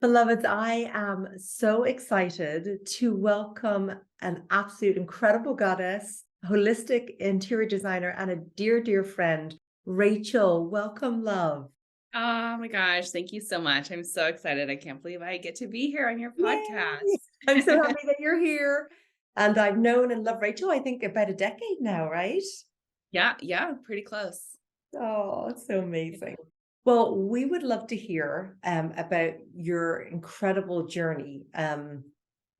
Beloveds, I am so excited to welcome an absolute incredible goddess, holistic interior designer, and a dear, dear friend, Rachel. Welcome, love. Oh my gosh, thank you so much. I'm so excited. I can't believe I get to be here on your Yay! podcast. I'm so happy that you're here. And I've known and loved Rachel, I think, about a decade now, right? Yeah, yeah, pretty close. Oh, it's so amazing. Well, we would love to hear about your incredible journey.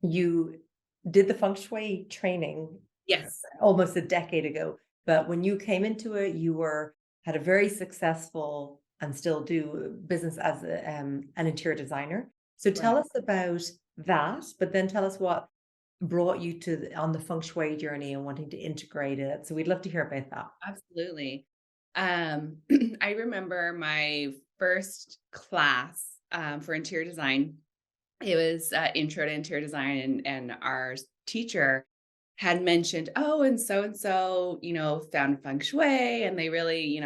You did the feng shui training Yes. almost a decade ago, but when you came into it, you were had a very successful and still do business as an interior designer. So tell Right. us about that, but then tell us what brought you to on the feng shui journey and wanting to integrate it. So we'd love to hear about that. Absolutely. Um, I remember my first class for interior design. It was intro to interior design, and our teacher had mentioned, oh, and so, found feng shui, and they really,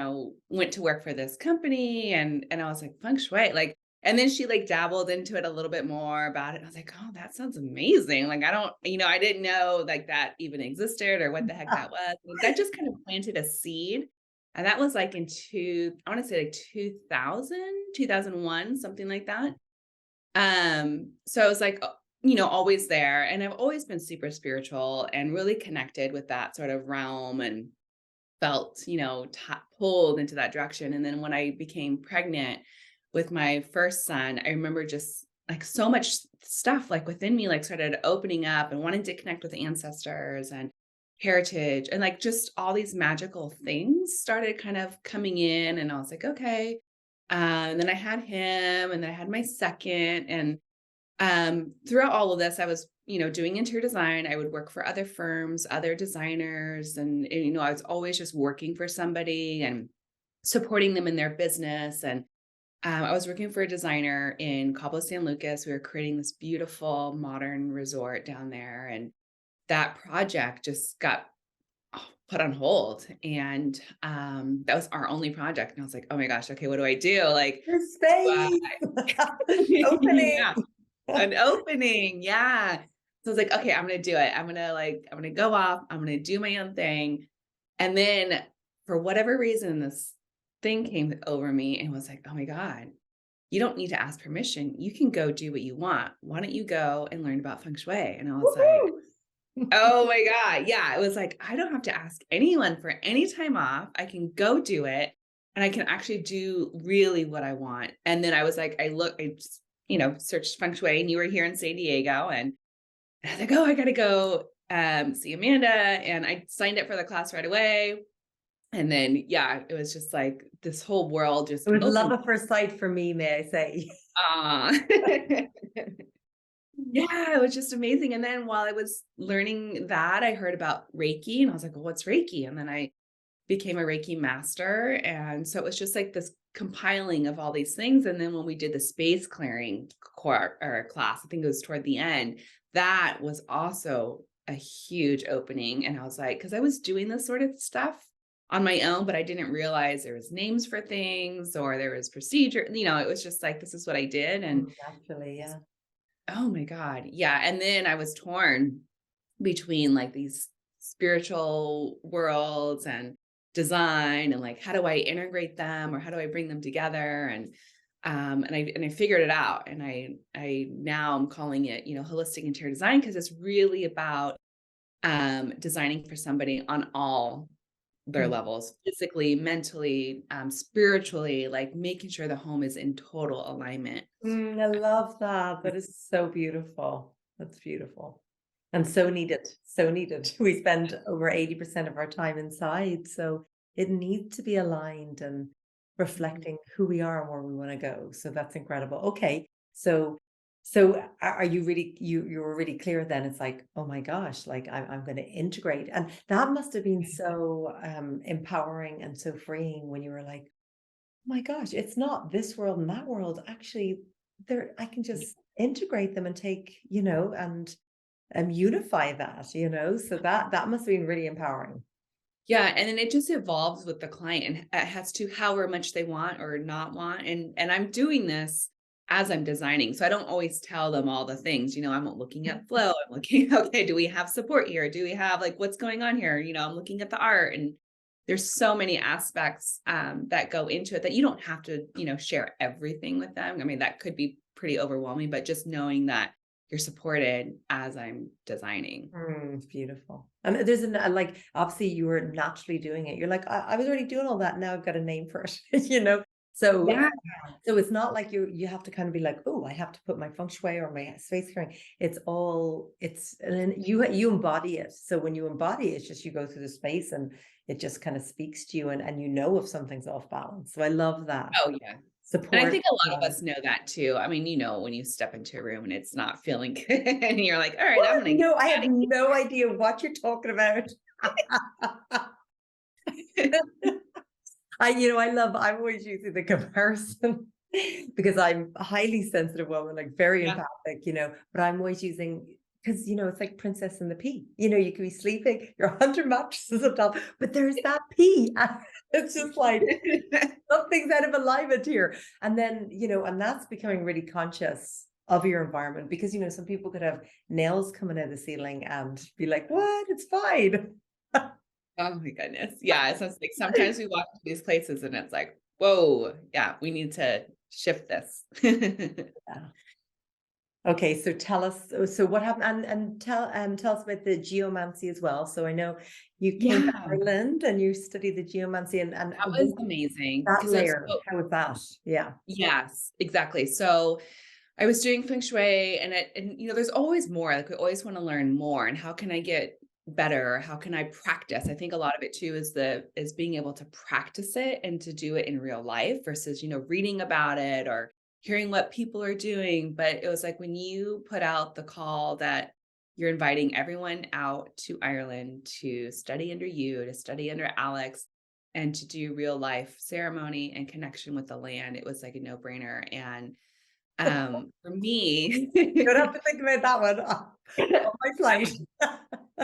went to work for this company, and I was like, feng shui, like, and then she like dabbled into it a little bit more about it. And I was like, oh, that sounds amazing. Like, I don't, I didn't know like that even existed or what the heck that was. Like, that just kind of planted a seed. And that was like I want to say like 2000, 2001, something like that. So I was like, always there. And I've always been super spiritual and really connected with that sort of realm and felt, pulled into that direction. And then when I became pregnant with my first son, I remember just like so much stuff like within me, like started opening up and wanting to connect with ancestors and heritage and like just all these magical things started kind of coming in. And I was like, okay. And then I had him and then I had my second. And throughout all of this, I was, doing interior design. I would work for other firms, other designers, and I was always just working for somebody and supporting them in their business. And I was working for a designer in Cabo San Lucas. We were creating this beautiful modern resort down there, and that project just got put on hold. And that was our only project. And I was like, oh my gosh, okay, what do I do? Like, Your uh, space opening. yeah. An opening, yeah. So I was like, "Okay, I'm gonna do it. I'm gonna go off, I'm gonna do my own thing." And then for whatever reason, this thing came over me and was like, "Oh my god, you don't need to ask permission. You can go do what you want. Why don't you go and learn about feng shui?" And I was like, Woohoo! "Oh my god." Yeah, it was like, I don't have to ask anyone for any time off. I can go do it, and I can actually do really what I want. And then I was like, I just, searched feng shui, and you were here in San Diego, and I was like, "Oh, I gotta go, see Amanda," and I signed up for the class right away. And then, yeah, it was just like this whole world It just was love opened. at first sight for me, may I say. Aw. Yeah, it was just amazing. And then while I was learning that, I heard about Reiki, and I was like, "Well, what's Reiki?" And then I became a Reiki master. And so it was just like this compiling of all these things. And then when we did the space clearing class, I think it was toward the end, that was also a huge opening. And I was like, because I was doing this sort of stuff on my own, but I didn't realize there was names for things or there was procedure. It was just like, this is what I did. And Naturally, yeah. oh my God. Yeah. And then I was torn between like these spiritual worlds and design and like how do I integrate them or how do I bring them together? And I figured it out. And I now I'm calling it, holistic interior design, because it's really about designing for somebody on all their Mm. levels, physically, mentally, spiritually, like making sure the home is in total alignment. I love that. That is so beautiful. That's beautiful. And so needed. So needed. We spend over 80% of our time inside. So it needs to be aligned and Mhm. reflecting who we are and where we want to go. So that's incredible. Okay. So are you really you were really clear then? It's like, oh my gosh, like I'm going to integrate. And that must have been so empowering and so freeing when you were like, my gosh, it's not this world and that world. Actually, there I can just integrate them and take, and unify that, So that must have been really empowering. Yeah, and then it just evolves with the client and as to however much they want or not want, and I'm doing this as I'm designing. So I don't always tell them all the things, I'm looking at flow. I'm looking, okay, do we have support here? Do we have like, what's going on here? I'm looking at the art, and there's so many aspects that go into it that you don't have to, share everything with them. I mean, that could be pretty overwhelming, but just knowing that you're supported as I'm designing. Beautiful. And there's like, obviously you were naturally doing it. You're like, I was already doing all that. Now I've got a name for it, So, Yeah. so it's not like you have to kind of be like, oh, I have to put my feng shui or my space clearing. And then you embody it. So when you embody it, it's just, you go through the space and it just kind of speaks to you, and if something's off balance. So I love that Oh, yeah. support. And I think a lot of us know that too. I mean, when you step into a room and it's not feeling good and you're like, all right, I'm going to No, I have no idea what you're talking about. I'm always using the comparison because I'm a highly sensitive woman, like very empathic, but I'm always using, because, it's like Princess and the Pea, you can be sleeping, you're 100 mattresses on top, but there's that pea. It's just like, something's out of alignment here. And then, and that's becoming really conscious of your environment, because, some people could have nails coming out of the ceiling and be like, what? It's fine. Oh my goodness. Yeah. So it's like sometimes we walk to these places and it's like, whoa, yeah, we need to shift this. Yeah. Okay, so tell us, so what happened, and tell us about the geomancy as well. So I know you came to Ireland and you studied the geomancy, and That was amazing. that layer, how was that? Yeah. Yes, exactly. So I was doing feng shui, and there's always more. Like, we always want to learn more, and how can I get better? How can I practice? I think a lot of it too is being able to practice it and to do it in real life versus, reading about it or hearing what people are doing. But it was like, when you put out the call that you're inviting everyone out to Ireland to study under you, to study under Alex, and to do real life ceremony and connection with the land, it was like a no-brainer. And for me, You don't have to think about that one on my flight.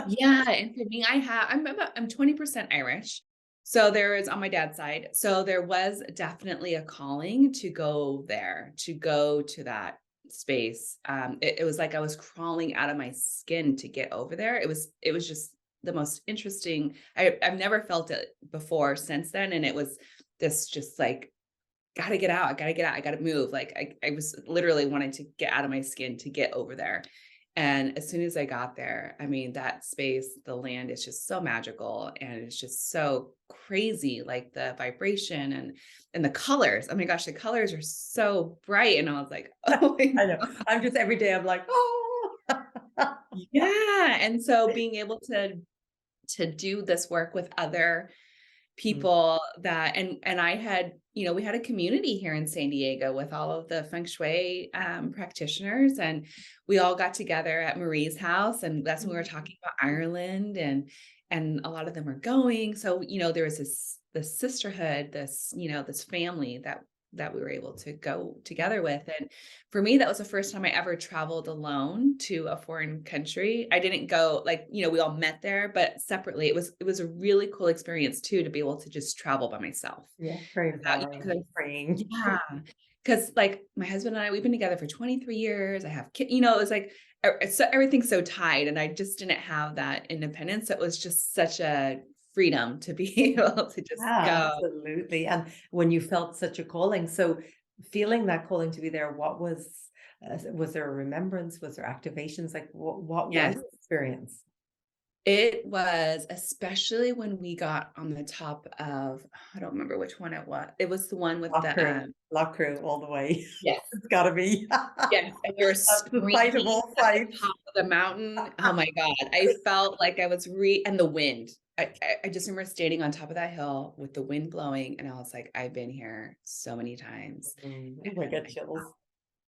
yeah, and for me, I'm 20% Irish. So there is, on my dad's side. So there was definitely a calling to go there, to go to that space. It was like I was crawling out of my skin to get over there. It was just the most interesting. I've never felt it before since then. And it was this just like, gotta get out, I gotta get out, I gotta move. Like I was literally wanting to get out of my skin to get over there. And as soon as I got there, I mean, that space, the land is just so magical, and it's just so crazy, like the vibration and the colors. Oh my gosh, the colors are so bright. And I was like, oh my I know. I'm just, every day I'm like, oh. yeah. And so being able to do this work with other people that, and I had, we had a community here in San Diego with all of the feng shui practitioners, and we all got together at Marie's house, and that's when we were talking about Ireland, and a lot of them were going. So, there was this sisterhood, this family that we were able to go together with. And for me, that was the first time I ever traveled alone to a foreign country. I didn't go, like, we all met there, but separately. It was a really cool experience too, to be able to just travel by myself. Yeah, very freeing. Yeah. Because like my husband and I, we've been together for 23 years. I have kids, it was like, so everything's so tight, and I just didn't have that independence. It was just such a freedom to be able to just go. Absolutely. And when you felt such a calling, so feeling that calling to be there, what was there a remembrance? Was there activations? Like what Yes. was the experience? It was, especially when we got on the top of, I don't remember which one it was. It was the one with Lock crew all the way. Yes. It's gotta be. Yes. And we were screaming at the top of the mountain. Oh my God. I felt like I was and the wind. I just remember standing on top of that hill with the wind blowing, and I was like, I've been here so many times. I get chills.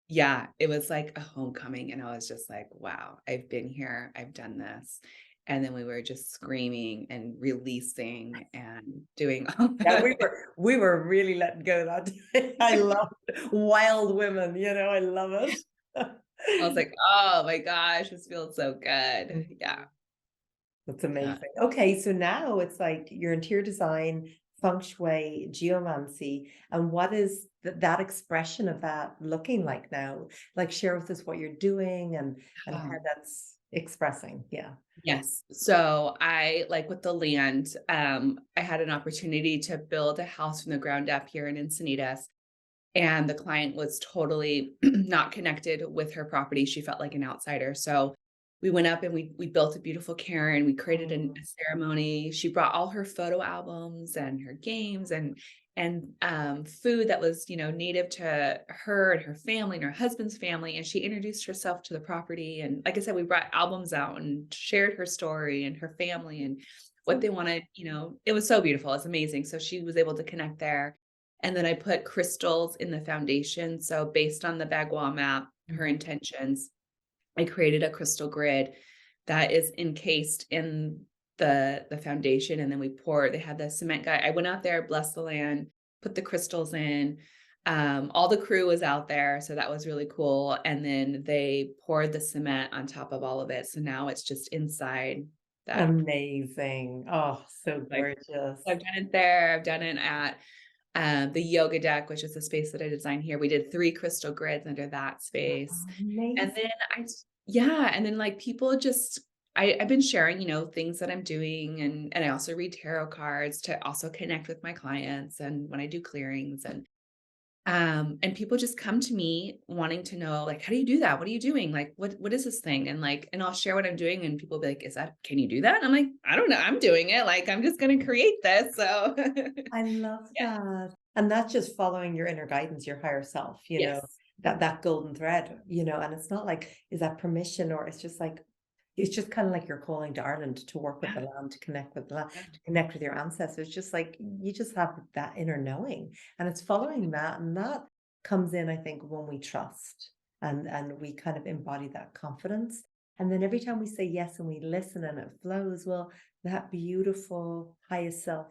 Yeah, it was like a homecoming, and I was just like, wow, I've been here, I've done this. And then we were just screaming and releasing and doing all that. Yeah, we were really letting go that day. I love wild women, I love it. I was like, oh my gosh, this feels so good. Yeah. That's amazing. Okay, so now it's like your interior design, Feng Shui Geomancy, and what is that expression of that looking like now? Like, share with us what you're doing and how that's expressing. Yeah. Yes. So I like with the land, I had an opportunity to build a house from the ground up here in Encinitas. And the client was totally not connected with her property. She felt like an outsider. So we went up and we built a beautiful cairn. We created a ceremony. She brought all her photo albums and her games and food that was, you know, native to her and her family and her husband's family. And she introduced herself to the property. And like I said, we brought albums out and shared her story and her family and what they wanted. You know, it was so beautiful. It's amazing. So she was able to connect there. And then I put crystals in the foundation. So based on the Bagua map, her intentions, I created a crystal grid that is encased in the foundation. And then they had the cement guy. I went out there, blessed the land, put the crystals in. All the crew was out there. So that was really cool. And then they poured the cement on top of all of it. So now it's just inside that. Amazing. Oh, so Like gorgeous. I've done it there. I've done it at the yoga deck, which is the space that I designed here. We did 3 crystal grids under that space. And Amazing. then yeah, and then like people just, I've been sharing, you know, things that I'm doing and I also read tarot cards to also connect with my clients and when I do clearings and people just come to me wanting to know, like, how do you do that? What are you doing? Like, what is this thing? And like, and I'll share what I'm doing, and people will be like, can you do that? And I'm like, I don't know. I'm doing it. Like, I'm just gonna create this. So I love yeah. that. And that's just following your inner guidance, your higher self, Yes. that golden thread, and it's not like, is that permission, or it's just like, it's just kind of like you're calling to Ireland to work with Yeah. the land, to connect with the land, Yeah. to connect with your ancestors. Just like you just have that inner knowing, and it's following that, and that comes in, I think, when we trust and we kind of embody that confidence. And then every time we say yes and we listen and it flows, well, that beautiful highest self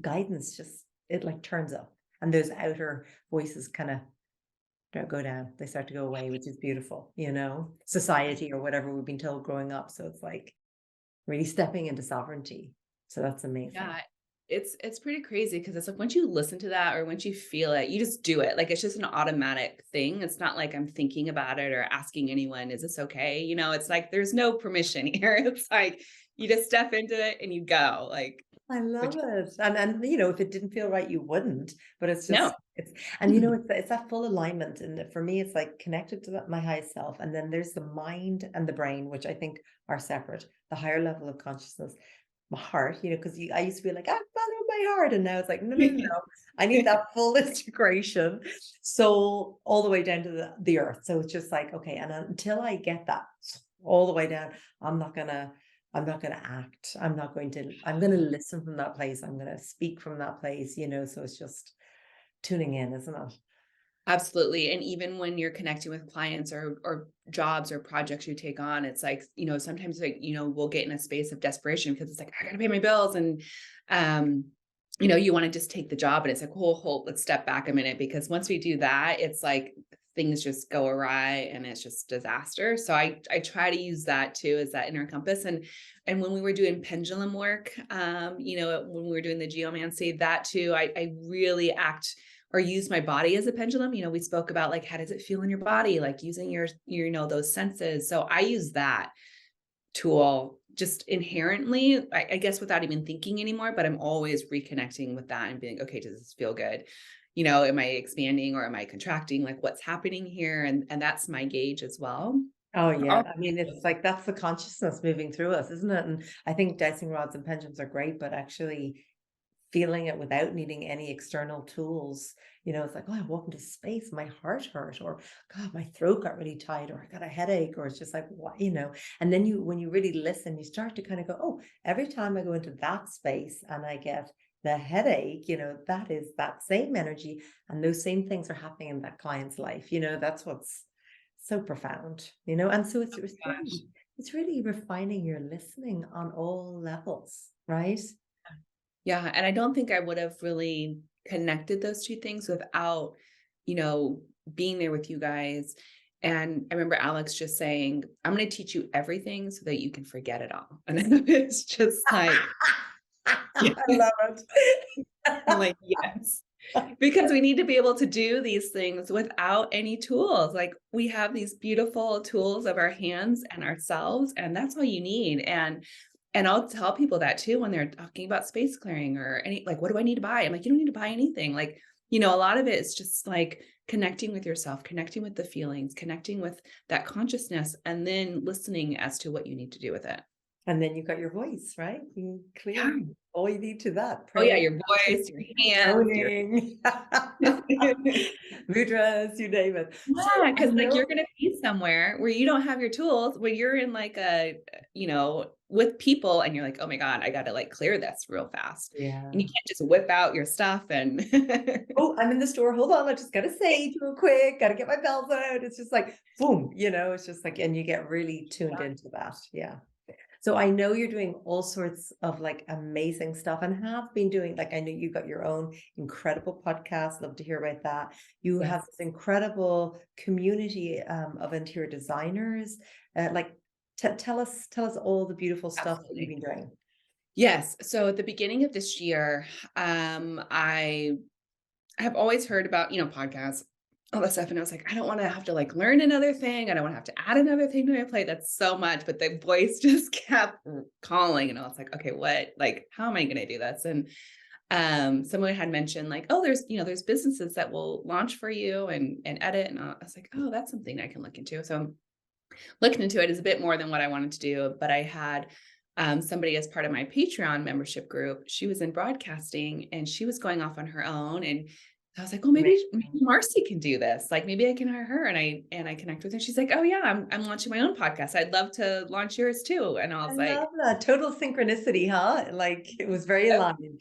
guidance just, it like turns up, and those outer voices kind of don't go down, they start to go away, which is beautiful, society or whatever we've been told growing up. So it's like really stepping into sovereignty. So that's amazing. Yeah, it's pretty crazy because it's like once you listen to that or once you feel it, you just do it. Like it's just an automatic thing. It's not like I'm thinking about it or asking anyone, is this okay? You know, it's like there's no permission here. It's like you just step into it and you go. Like, I love which it. And if it didn't feel right, you wouldn't. But it's no. just it's that full alignment. And for me, it's like connected to my highest self. And then there's the mind and the brain, which I think are separate. The higher level of consciousness, my heart, because I used to be like, I follow my heart. And now it's like, no, no, no, no. I need that full integration, soul all the way down to the earth. So it's just like, okay, and until I get that all the way down, I'm not gonna act. I'm gonna listen from that place. I'm gonna speak from that place, so it's just tuning in, isn't it? Absolutely. And even when you're connecting with clients or jobs or projects you take on, it's like, you know, sometimes like, you know, we'll get in a space of desperation because it's like, I gotta pay my bills. And um, you know, you want to just take the job and it's like, hold, let's step back a minute. Because once we do that, it's like things just go awry and it's just disaster. So I try to use that too as that inner compass. And when we were doing pendulum work, you know, when we were doing the geomancy, that too, I really act or use my body as a pendulum. You know, we spoke about like, how does it feel in your body? Like using your, you know, those senses. So I use that tool just inherently, I guess without even thinking anymore, but I'm always reconnecting with that and being, okay, does this feel good? You know, am I expanding or am I contracting? Like what's happening here? And that's my gauge as well. Oh yeah. Al- I mean, it's like that's the consciousness moving through us, isn't it? And I think dicing rods and pendulums are great, but actually feeling it without needing any external tools. It's like, oh, I walk into space, my heart hurt, or God, my throat got really tight, or I got a headache, or it's just like, what. And then when you really listen, you start to kind of go, oh, every time I go into that space and I get the headache, that is that same energy. And those same things are happening in that client's life. That's what's so profound, and so Gosh. it's really refining your listening on all levels, right? Yeah. And I don't think I would have really connected those two things without, you know, being there with you guys. And I remember Alex just saying, I'm going to teach you everything so that you can forget it all. And it's just like, Yeah. I love it. I'm like, yes. Because we need to be able to do these things without any tools. Like we have these beautiful tools of our hands and ourselves, and that's all you need. And I'll tell people that too when they're talking about space clearing or any like, what do I need to buy? I'm like, you don't need to buy anything. Like, a lot of it is just like connecting with yourself, connecting with the feelings, connecting with that consciousness, and then listening as to what you need to do with it. And then you've got your voice, right? You can Yeah. clear all you need to that. Oh yeah, Prayer, your voice, your hands, your toning, mudras, you name it. So yeah, I because like know, you're gonna be somewhere where you don't have your tools, where you're in like with people and you're like, oh my God, I gotta like clear this real fast. And yeah. you can't just whip out your stuff and Oh, I'm in the store. Hold on. I just got to sage real quick. Got to get my bells out. It's just like, boom, it's just like, and you get really tuned into that. Yeah. So I know you're doing all sorts of like amazing stuff and have been doing, like, I know you got your own incredible podcast. Love to hear about that. You have Yes, this incredible community of interior designers. Like, tell us all the beautiful stuff that you've absolutely. been doing. Yes. So at the beginning of this year, I have always heard about, podcasts, all that stuff. And I was like, I don't want to have to like learn another thing. I don't want to have to add another thing to my plate. That's so much. But the voice just kept calling. And I was like, okay, what, like, how am I going to do this? And someone had mentioned like, oh, there's businesses that will launch for you and edit. And I was like, oh, that's something I can look into. So I'm looking into it. Is a bit more than what I wanted to do, but I had somebody as part of my Patreon membership group. She was in broadcasting and she was going off on her own. And I was like, well, maybe Amazing. Marcy can do this. Like maybe I can hire her. And I connect with her. She's like, oh yeah, I'm launching my own podcast. I'd love to launch yours too. And I I was love like, that. Total synchronicity, huh? Like it was very aligned.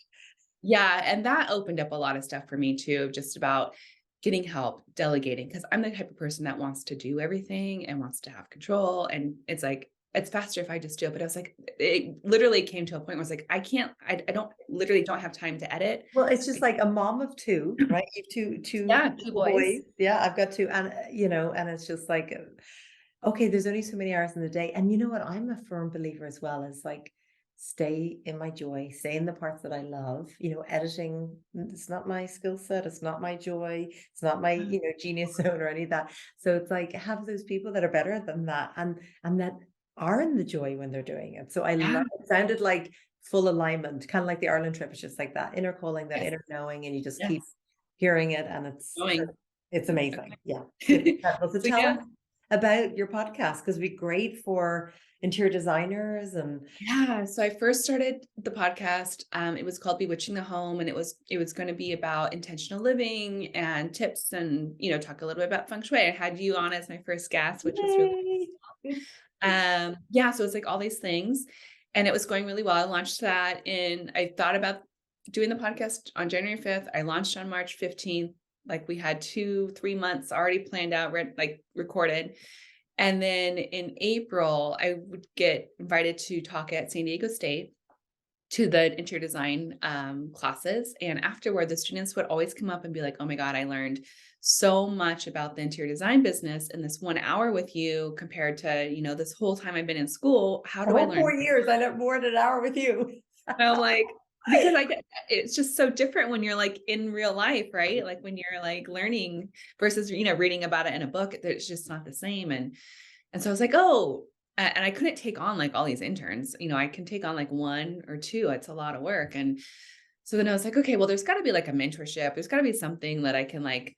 yeah, and that opened up a lot of stuff for me too, just about getting help, delegating, because I'm the type of person that wants to do everything and wants to have control. And it's like, it's faster if I just do it. But I was like, it literally came to a point where I was like, I don't literally don't have time to edit. Well, it's just I, like a mom of two, right? You have two yeah, two boys. boys. Yeah, I've got two, and and it's just like, okay, there's only so many hours in the day, and you know what? I'm a firm believer as well as like stay in my joy, stay in the parts that I love. Editing, it's not my skill set, it's not my joy, it's not my genius zone or any of that. So it's like have those people that are better than that, and that are in the joy when they're doing it. So I Yeah, love it. Sounded like full alignment, kind of like the Ireland trip. It's just like that inner calling, that yes, inner knowing, and you just keep yes. hearing it, and Going. it's amazing. Okay. Yeah, it's incredible. So So tell yeah. us about your podcast, because it'd be great for interior designers and Yeah, so I first started the podcast. It was called Bewitching the Home, and it was going to be about intentional living and tips, and talk a little bit about feng shui. I had you on as my first guest, which was really yay. yeah. So it's like all these things, and it was going really well. I launched that in. I thought about doing the podcast on January 5th. I launched on March 15th. Like we had 2-3 months already planned out, like recorded. And then in April, I would get invited to talk at San Diego State to the interior design classes. And afterward, the students would always come up and be like, oh my God, I learned so much about the interior design business in this 1 hour with you compared to, this whole time I've been in school. How The do I whole learn? 4 years, I learned more in an hour with you. And I'm like, because it's just so different when you're like in real life, right? Like when you're like learning versus, reading about it in a book, it's just not the same. And so I was like, oh, and I couldn't take on like all these interns. I can take on like one or two. It's a lot of work. And so then I was like, okay, well, there's got to be like a mentorship. There's got to be something that I can like,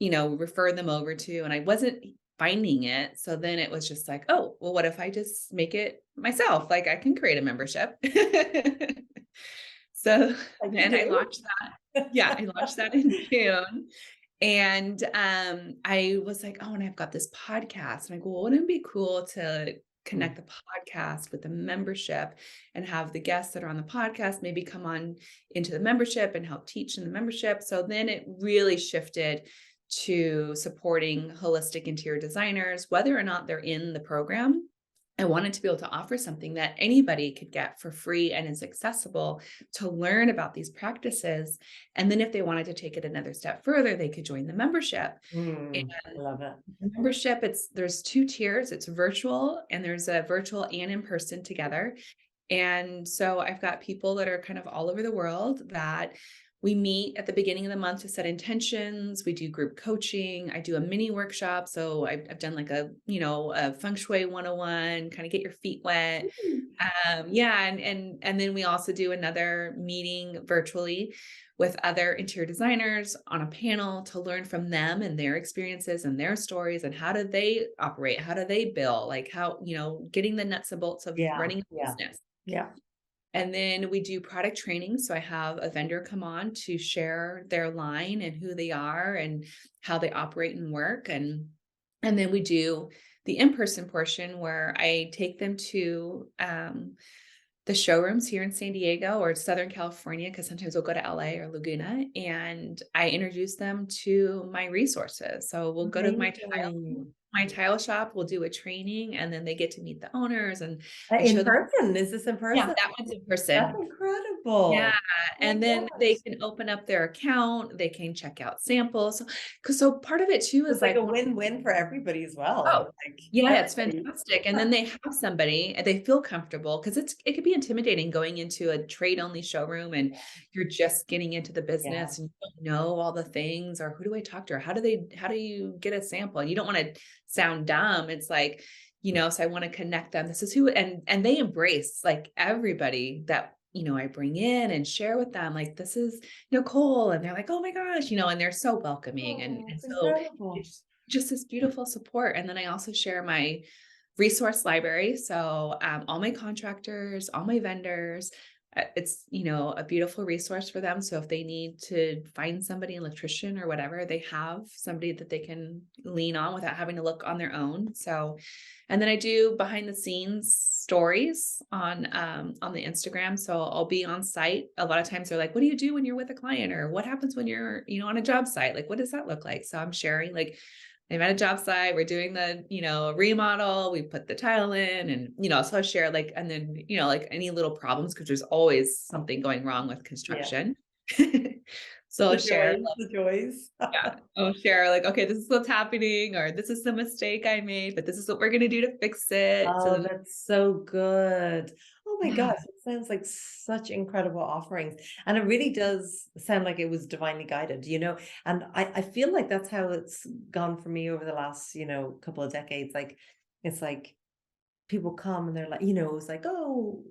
refer them over to. And I wasn't finding it. So then it was just like, oh, well, what if I just make it myself? Like I can create a membership. So Like you then I do. launched that. Yeah, I launched that in June. And I was like, oh, and I've got this podcast. And I go, well, wouldn't it be cool to connect the podcast with the membership and have the guests that are on the podcast maybe come on into the membership and help teach in the membership? So then it really shifted to supporting holistic interior designers, whether or not they're in the program. I wanted to be able to offer something that anybody could get for free and is accessible to learn about these practices. And then if they wanted to take it another step further, they could join the membership. And I love it. the membership, there's 2 tiers. It's virtual, and there's a virtual and in person together. And so I've got people that are kind of all over the world that we meet at the beginning of the month to set intentions. We do group coaching. I do a mini workshop. So I've done like a Feng Shui 101, kind of get your feet wet. Yeah, and then we also do another meeting virtually with other interior designers on a panel to learn from them and their experiences and their stories and how do they operate, how do they bill, like how, getting the nuts and bolts of Yeah, running a yeah, business. yeah. And then we do product training. So I have a vendor come on to share their line and who they are and how they operate and work. And then we do the in-person portion where I take them to the showrooms here in San Diego or Southern California, because sometimes we'll go to LA or Laguna, and I introduce them to my resources. So we'll go to Amazing. my tile shop, we'll do a training, and then they get to meet the owners and I In show them. person? Is this in Yeah, person? that one's in That's person. Yeah, incredible. Oh and my then they gosh. can open up their account, they can check out samples. So part of it too It's is like like a win-win for everybody as well. oh, Like yeah, it's everybody. fantastic, and then they have somebody and they feel comfortable because it could be intimidating going into a trade-only showroom and you're just getting into the Yeah. business and you don't know all the things or who do I talk to or how do you get a sample? And you don't wanna sound dumb. It's like, so I wanna connect them. This is who and they embrace, like, everybody that, I bring in and share with them, like, "This is Nicole," and they're like, "Oh my gosh," and they're so welcoming, Oh, and it's so incredible. it's just this beautiful support. And then I also share my resource library. So all my contractors, all my vendors, it's, a beautiful resource for them. So if they need to find somebody, an electrician or whatever, they have somebody that they can lean on without having to look on their own. So, and then I do behind the scenes stories on the Instagram. So I'll be on site. A lot of times they're like, what do you do when you're with a client? Or what happens when you're, on a job site? Like, what does that look like? So I'm sharing like I'm at a job site, we're doing the, remodel, we put the tile in and, so I share like, and then, like any little problems, because there's always something going wrong with Yeah. construction. So I'll share, The joys. yeah, I'll share like, okay, this is what's happening, or this is the mistake I made, but this is what we're gonna do to fix it. So Oh, then, that's so good. Oh my yeah, gosh, it sounds like such incredible offerings. And it really does sound like it was divinely guided, And I feel like that's how it's gone for me over the last, couple of decades. Like it's like people come and they're like, it was like, oh,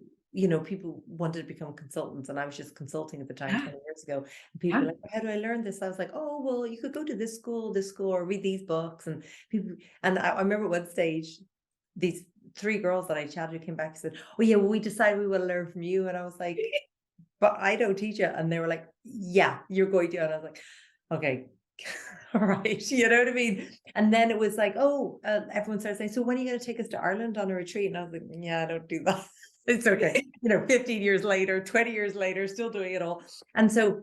people wanted to become consultants and I was just consulting at the time yeah, 20 years ago. And people yeah, were like, how do I learn this? I was like, oh, well, you could go to this school, or read these books. And people, and I remember one stage, these three girls that I chatted to came back and said, oh yeah, well, we decided we want to learn from you. And I was like, but I don't teach it. And they were like, yeah, you're going to. And I was like, okay. All right, you know what I mean? And then it was like, oh, everyone started saying, so when are you going to take us to Ireland on a retreat? And I was like, yeah, I don't do that. It's okay. 15 years later, 20 years later, still doing it all. And so,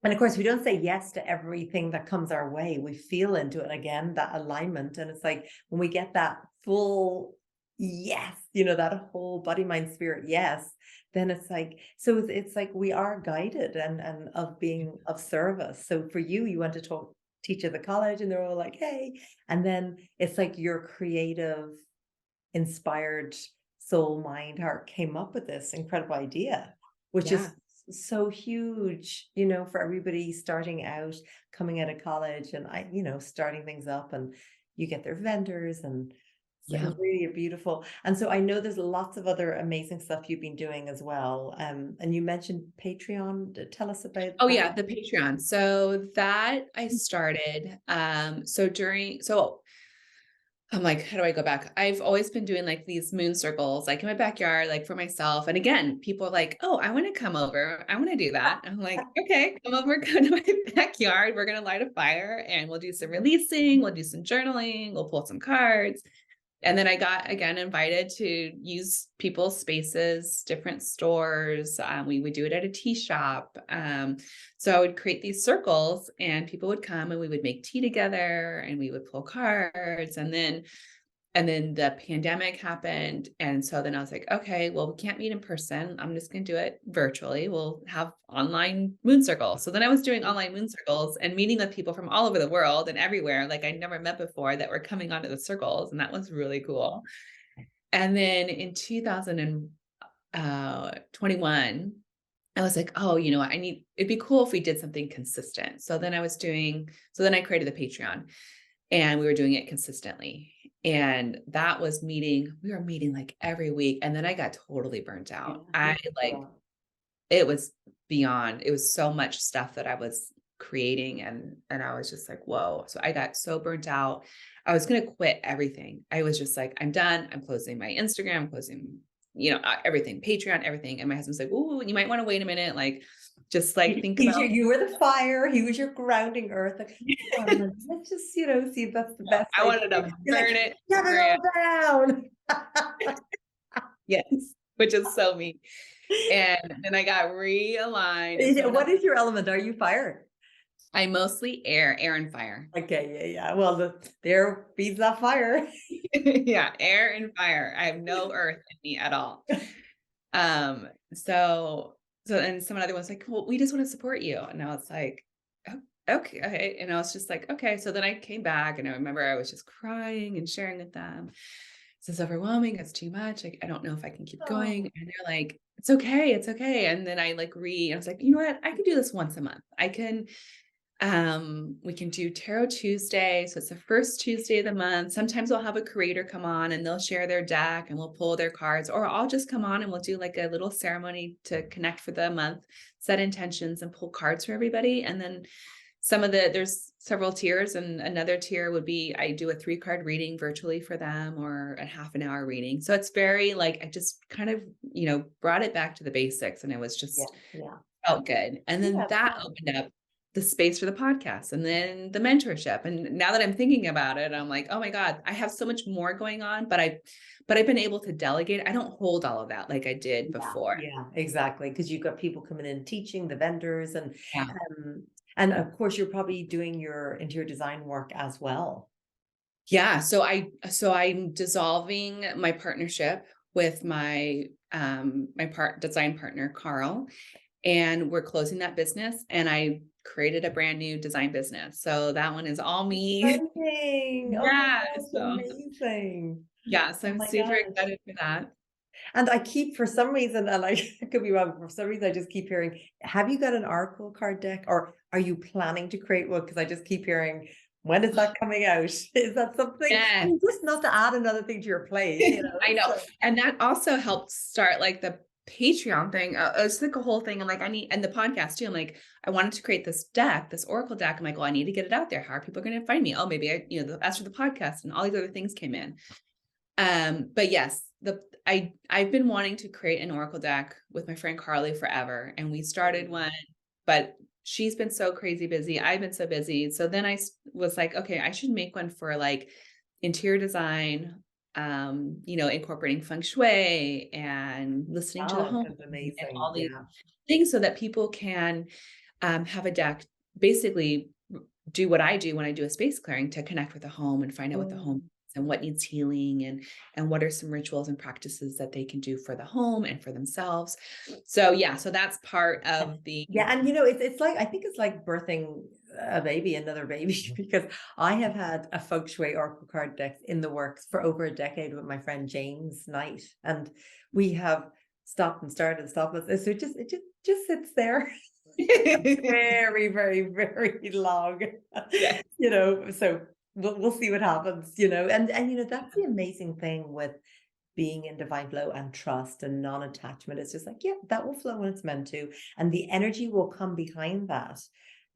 and of course, we don't say yes to everything that comes our way. We feel into it again, that alignment. And it's like when we get that full yes, that whole body, mind, spirit, yes, then it's like, so it's like we are guided and of being of service. So for you, you want to teach at the college and they're all like, hey, and then it's like your creative, inspired soul, mind, heart came up with this incredible idea, which yeah, is so huge, for everybody starting out, coming out of college and starting things up, and you get their vendors, and so yeah. it's really beautiful. And so I know there's lots of other amazing stuff you've been doing as well. And you mentioned Patreon. Tell us about Oh that. yeah, the Patreon. So that I started. So I'm like, how do I go back? I've always been doing like these moon circles, like in my backyard, like for myself. And again, people are like, oh, I want to come over. I want to do that. I'm like, okay, come over, go to my backyard. We're going to light a fire and we'll do some releasing. We'll do some journaling. We'll pull some cards. And then I got again invited to use people's spaces, different stores. We would do it at a tea shop. So I would create these circles and people would come and we would make tea together and we would pull cards. And then the pandemic happened. And so then I was like, okay, well, we can't meet in person. I'm just going to do it virtually. We'll have online moon circles. So then I was doing online moon circles and meeting with people from all over the world and everywhere, like I'd never met before, that were coming onto the circles. And that was really cool. And then in 2000 and 21, I was like, oh, you know what? It'd be cool if we did something consistent. So then I created the Patreon and we were doing it consistently. And that was we were meeting like every week. And then I got totally burnt Yeah, out. yeah. It was it was so much stuff that I was creating and I was just like, whoa. So I got so burnt out. I was going to quit everything. I was just like, I'm done. I'm closing my Instagram, I'm closing, everything, Patreon, everything. And my husband's like, oh, you might want to wait a minute. Like, just like think about You were the fire, he was your grounding earth. Like, "Come on, let's just, see if that's the best I thing wanted to do." to You're like, burn it. "Get it all down." Yes, which is so me. And then I got realigned. And so What is your element? Are you fire? I mostly air and fire. Okay, yeah. Well, the air feeds that fire. Yeah, air and fire. I have no earth in me at all. Um, so and some other one's like, well, we just want to support you. And I was like, oh, okay. And I was just like, okay. So then I came back and I remember I was just crying and sharing with them. This is overwhelming. It's too much. I don't know if I can keep going. Oh, And they're like, it's okay. It's okay. And then I was like, you know what? I can do this once a month. We can do Tarot Tuesday. So it's the first Tuesday of the month. Sometimes we'll have a creator come on and they'll share their deck and we'll pull their cards, or I'll just come on and we'll do like a little ceremony to connect for the month, set intentions and pull cards for everybody. And then there's several tiers, and another tier would be, I do a 3-card reading virtually for them or a half an hour reading. So it's very like, I just kind of, brought it back to the basics, and it was yeah, just yeah. felt good. And then Yeah, that opened up the space for the podcast and then the mentorship. And now that I'm thinking about it, I'm like, oh my God, I have so much more going on, but I've been able to delegate. I don't hold all of that like I did before. yeah, exactly. Because you've got people coming in teaching, the vendors, Yeah. and of course you're probably doing your interior design work as well. Yeah. So I'm dissolving my partnership with my design partner, Carl, and we're closing that business, and I created a brand new design business. So that one is all me. Exciting. Oh my Yeah. gosh, So amazing. yeah. So Oh I'm my super gosh. excited for that. And I keep, for some reason, and I could be wrong, for some reason, I just keep hearing, have you got an oracle card deck, or are you planning to create one? Because I just keep hearing, when is that coming out? Is that something? Yeah. Just not to add another thing to your plate, I know. So, And that also helped start like the Patreon thing. It's like a whole thing. I'm like, and the podcast too. I'm like, I wanted to create this deck, this Oracle deck. I'm like, well, I need to get it out there. How are people going to find me? Oh, maybe after the podcast, and all these other things came in. But yes, I've been wanting to create an Oracle deck with my friend Carly forever. And we started one, but she's been so crazy busy. I've been so busy. So then I was like, okay, I should make one for like interior design, incorporating Feng Shui and listening to the home that's and amazing. all these Yeah. things so that people can have a deck, basically do what I do when I do a space clearing, to connect with the home and find out what the home is and what needs healing, and what are some rituals and practices that they can do for the home and for themselves. So yeah, so that's part of the Yeah, and it's like, I think it's like birthing another baby, because I have had a feng shui oracle card deck in the works for over a decade with my friend James Knight, and we have stopped and started and stopped. So it just sits there. Very, very, very long. yeah. So we'll see what happens, and that's the amazing thing with being in divine flow and trust and non-attachment. It's just like, yeah, that will flow when it's meant to, and the energy will come behind that,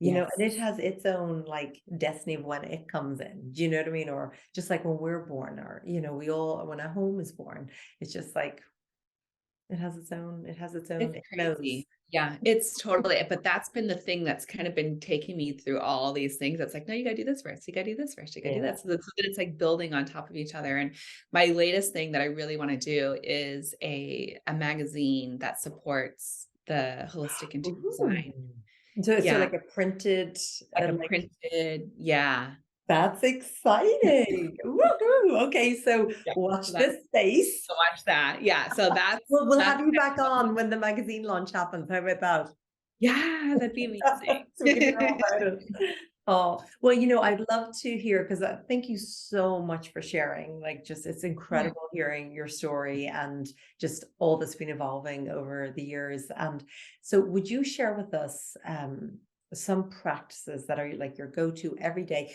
Yes. and it has its own like destiny of when it comes in. Do you know what I mean? Or just like when we're born, or when a home is born, it's just like it has its own, It's it knows. crazy. Yeah, it's totally, but that's been the thing that's kind of been taking me through all these things. It's like, no, you gotta do this first. You gotta do this first. You gotta do Yeah. that. So that it's like building on top of each other. And my latest thing that I really want to do is a magazine that supports the holistic interior design. Ooh. So Yeah, like a printed, like a printed, yeah. that's exciting. Woohoo. Okay, so Yeah. watch So this space. so watch that. Yeah. So We'll that's have you back on when the magazine launch happens. How about that? yeah, that'd be amazing. So we can hear all about it. Oh, well, I'd love to hear because thank you so much for sharing. Like, just it's Yeah. incredible hearing your story and just all that's been evolving over the years. And so, would you share with us some practices that are like your go-to every day?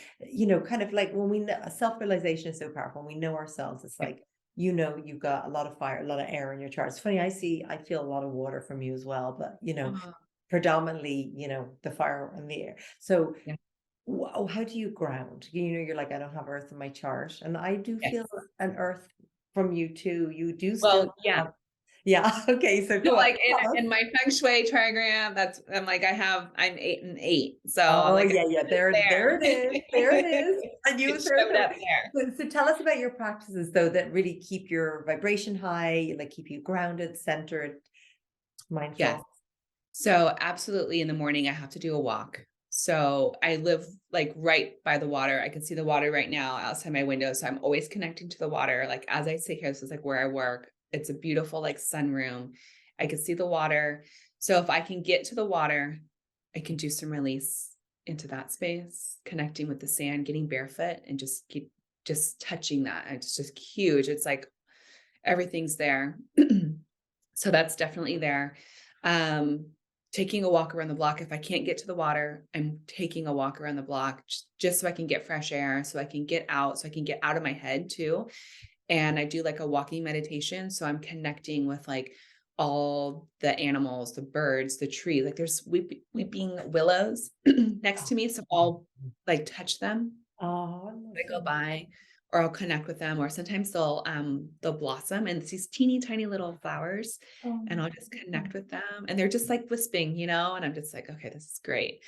Kind of like when we know self-realization is so powerful. When we know ourselves, it's Yeah. like you've got a lot of fire, a lot of air in your chart. It's funny. I feel a lot of water from you as well, but Oh, predominantly, the fire and the air. So yeah. wow, how do you ground? You're like, I don't have earth in my chart. And I do feel Yes. an earth from you too. You do still Well, yeah. have, yeah. Okay. So No, go on. like Tell us. in my feng shui trigram, I'm like, I'm 8 and 8. So I'm Oh, like, yeah, yeah. There it is. There it is. I knew it it was there. showed up there. So tell us about your practices though, that really keep your vibration high, like keep you grounded, centered, Yes. mindful. So absolutely in the morning, I have to do a walk. So I live like right by the water. I can see the water right now outside my window. So I'm always connecting to the water. Like as I sit here, this is like where I work. It's a beautiful like sunroom. I can see the water. So if I can get to the water, I can do some release into that space, connecting with the sand, getting barefoot and just keep just touching that. It's just huge. It's like everything's there. So that's definitely there. Um, Taking a walk around the block. If I can't get to the water, I'm taking a walk around the block just so I can get fresh air, so I can get out, so I can get out of my head too. And I do like a walking meditation. So I'm connecting with like all the animals, the birds, the trees. Like there's weeping willows next to me. So I'll like touch them Oh, I go by, or I'll connect with them, or sometimes they'll blossom and it's these teeny tiny little flowers, and I'll just lovely. connect with them and they're just like wisping, and I'm just like, okay, this is great.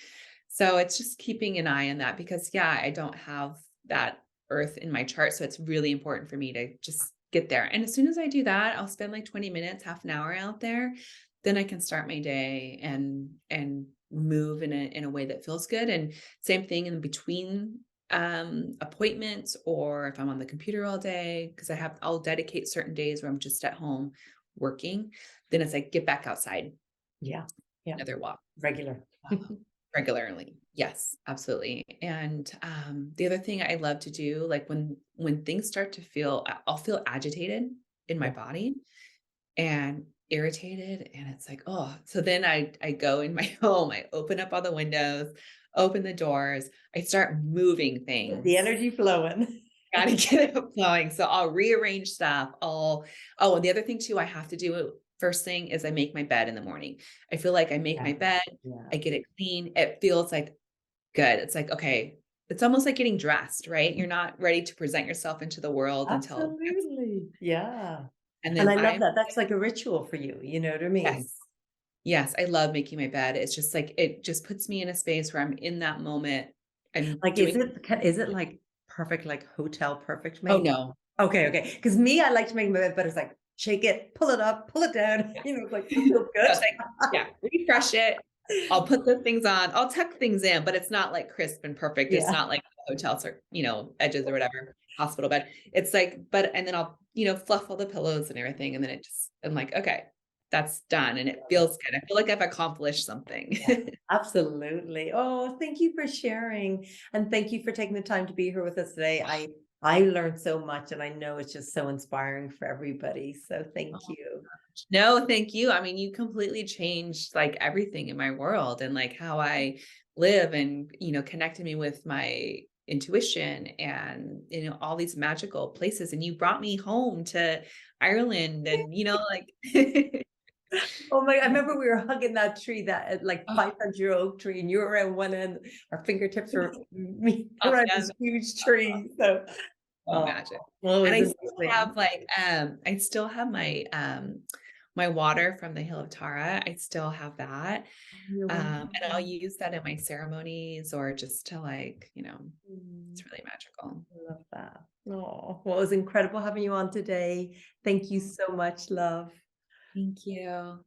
So it's just keeping an eye on that because yeah, I don't have that earth in my chart. So it's really important for me to just get there. And as soon as I do that, I'll spend like 20 minutes, half an hour out there. Then I can start my day and move in a way that feels good. And same thing in between appointments, or if I'm on the computer all day, because I'll dedicate certain days where I'm just at home working. Then it's like get back outside, Yeah. Yeah. another walk Regular. regularly. Yes, absolutely. And the other thing I love to do, like when things start to feel, I'll feel agitated in my Yeah. body and irritated, and it's like, oh, so then I go in my home, I open up all the windows, open the doors, I start moving Get the things. energy flowing. Gotta get it flowing. So I'll rearrange stuff. Oh, and the other thing too, I have to do first thing is I make my bed in the morning. I feel like I make Yeah. my bed, Yeah. I get it clean. It feels like good. It's like, okay, it's almost like getting dressed, right? You're not ready to present yourself into the world until, Absolutely. Yeah. and And then I love I'm, that. That's like a ritual for you. You know what I mean? yes, yes, I love making my bed. It's just like, it just puts me in a space where I'm in that moment. I'm Like, doing, is it like perfect, like hotel perfect oh made? no, Okay, okay. Because me, I like to make my bed, but it's like shake it, pull it up, pull it down. yeah. It's like it feels No, good. it's like, yeah, refresh it. I'll put the things on. I'll tuck things in, but it's not like crisp and perfect. It's Yeah. not like hotels or, edges or whatever, hospital bed. It's like, and then I'll, fluff all the pillows and everything. And then I'm like, okay, that's done. And it feels good. I feel like I've accomplished something. Yeah, absolutely. Oh, thank you for sharing. And thank you for taking the time to be here with us today. I learned so much and I know it's just so inspiring for everybody. So thank you. No, thank you. I mean, you completely changed like everything in my world and like how I live and, connected me with my intuition and, all these magical places. And you brought me home to Ireland and, like, Oh my, I remember we were hugging that tree, that like oh, 500-year oak tree, and you were around one end, our fingertips were meeting oh, around yeah, this huge tree. So, oh, oh, magic. well, And it I was still amazing. have like, I still have my water from the Hill of Tara. I still have that. You're And I'll wonderful. use that in my ceremonies or just to like, Mm, it's really magical. I love that. Oh, well, it was incredible having you on today. Thank you so much, love. Thank you.